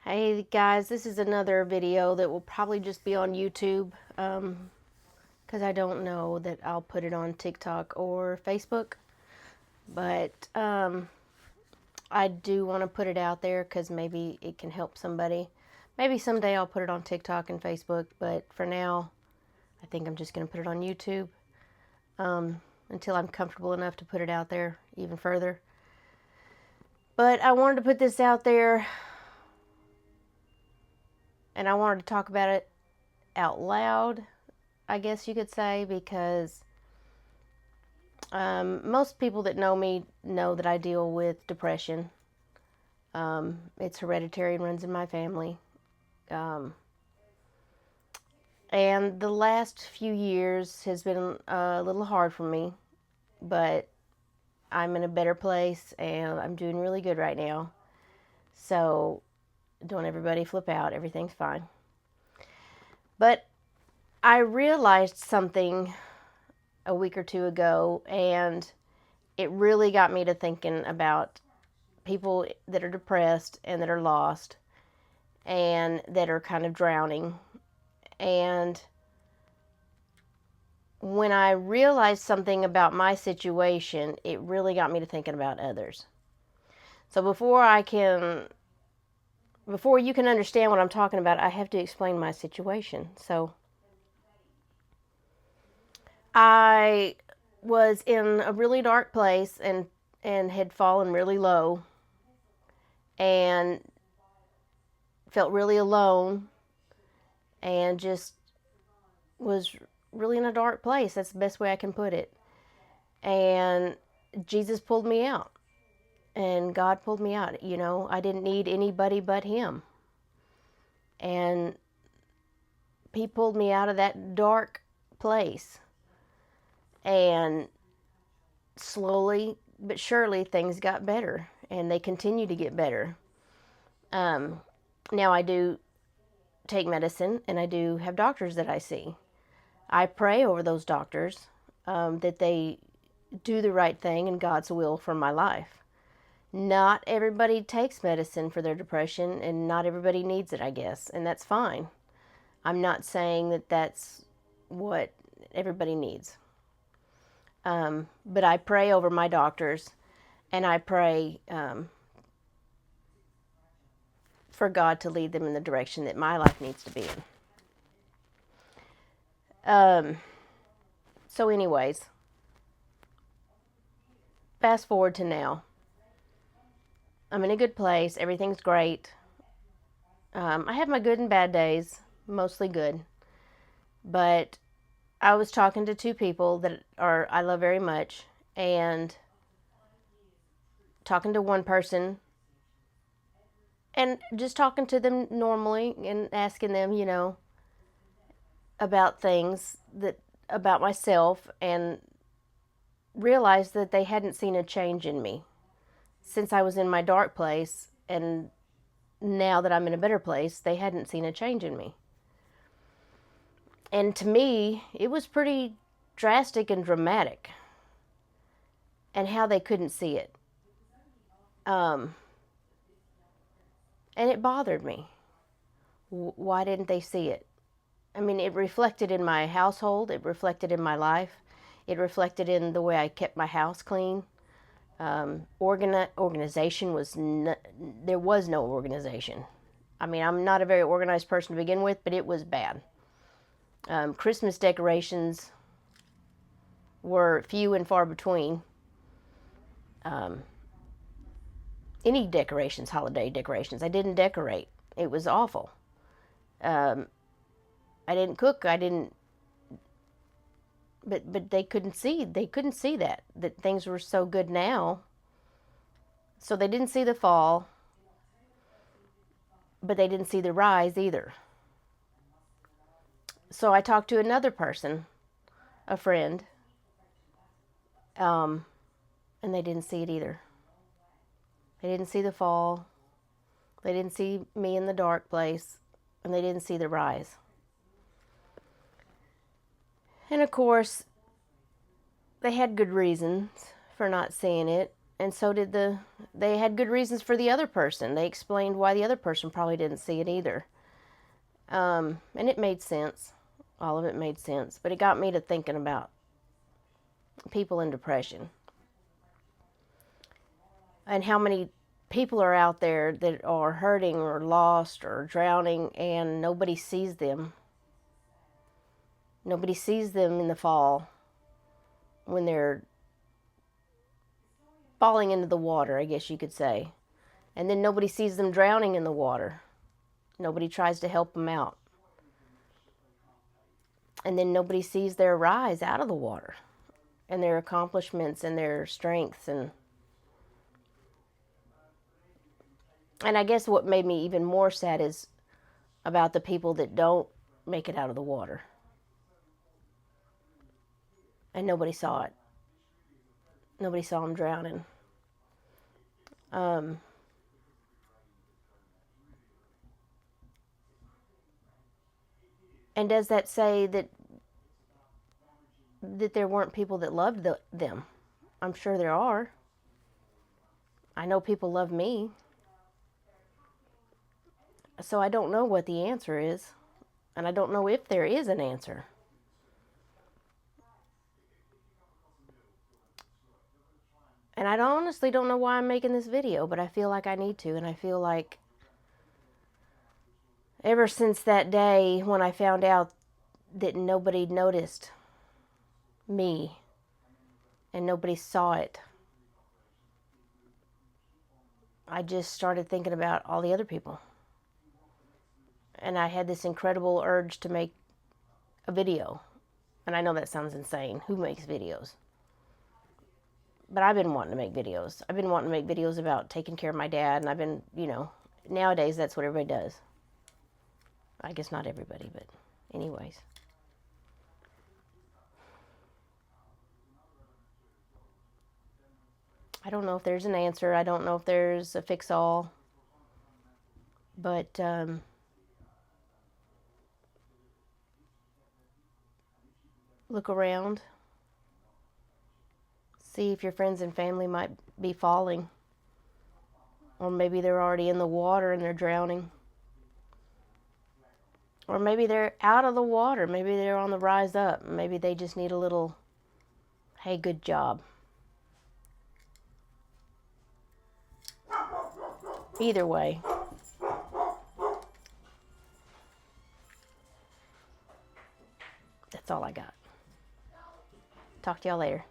Hey guys, this is another video that will probably just be on YouTube because I don't know that I'll put it on TikTok or Facebook, but I do want to put it out there because maybe it can help somebody. Maybe someday I'll put it on TikTok and Facebook, but for now I think I'm just going to put it on YouTube until I'm comfortable enough to put it out there even further. But I wanted to put this out there and I wanted to talk about it out loud, I guess you could say, because most people that know me know that I deal with depression. It's hereditary and runs in my family. And the last few years has been a little hard for me, but I'm in a better place and I'm doing really good right now. So don't everybody flip out. Everything's fine. But I realized something a week or two ago, and it really got me to thinking about people that are depressed and that are lost and that are kind of drowning. And when I realized something about my situation, it really got me to thinking about others. So before you can understand what I'm talking about, I have to explain my situation. So I was in a really dark place and had fallen really low and felt really alone and just was really in a dark place. That's the best way I can put it. And Jesus pulled me out. And God pulled me out. You know, I didn't need anybody but Him. And He pulled me out of that dark place. And slowly but surely things got better. And they continue to get better. Now I do take medicine and I do have doctors that I see. I pray over those doctors that they do the right thing in God's will for my life. Not everybody takes medicine for their depression, and not everybody needs it, I guess, and that's fine. I'm not saying that that's what everybody needs. But I pray over my doctors, and I pray for God to lead them in the direction that my life needs to be in. So anyways, fast forward to now. I'm in a good place. Everything's great. I have my good and bad days, mostly good. But I was talking to two people that I love very much, and talking to one person and just talking to them normally and asking them, about things that about myself, and realized that they hadn't seen a change in me since I was in my dark place, and now that I'm in a better place, they hadn't seen a change in me. And to me, it was pretty drastic and dramatic, and how they couldn't see it. And it bothered me. Why didn't they see it? I mean, it reflected in my household, it reflected in my life, it reflected in the way I kept my house clean. Organization was there was no organization. I mean, I'm not a very organized person to begin with, but it was bad. Christmas decorations were few and far between. Any decorations, holiday decorations, I didn't decorate. It was awful. I didn't cook. I didn't. But they couldn't see. They couldn't see that things were so good now. So they didn't see the fall, but they didn't see the rise either. So I talked to another person, a friend, and they didn't see it either. They didn't see the fall. They didn't see me in the dark place, and they didn't see the rise. And of course, they had good reasons for not seeing it. And so did they had good reasons for the other person. They explained why the other person probably didn't see it either. And it made sense. All of it made sense. But it got me to thinking about people in depression. And how many people are out there that are hurting or lost or drowning and nobody sees them. Nobody sees them in the fall when they're falling into the water, I guess you could say. And then nobody sees them drowning in the water. Nobody tries to help them out. And then nobody sees their rise out of the water and their accomplishments and their strengths. And I guess what made me even more sad is about the people that don't make it out of the water. And nobody saw it. Nobody saw them drowning. And does that say that there weren't people that loved them? I'm sure there are. I know people love me. So I don't know what the answer is. And I don't know if there is an answer. And I honestly don't know why I'm making this video, but I feel like I need to. And I feel like ever since that day when I found out that nobody noticed me and nobody saw it, I just started thinking about all the other people. And I had this incredible urge to make a video. And I know that sounds insane. Who makes videos? But I've been wanting to make videos. I've been wanting to make videos about taking care of my dad. And I've been, nowadays that's what everybody does. I guess not everybody, but anyways. I don't know if there's an answer. I don't know if there's a fix-all. But look around. See if your friends and family might be falling. Or maybe they're already in the water and they're drowning. Or maybe they're out of the water. Maybe they're on the rise up. Maybe they just need a little, hey, good job. Either way. That's all I got. Talk to y'all later.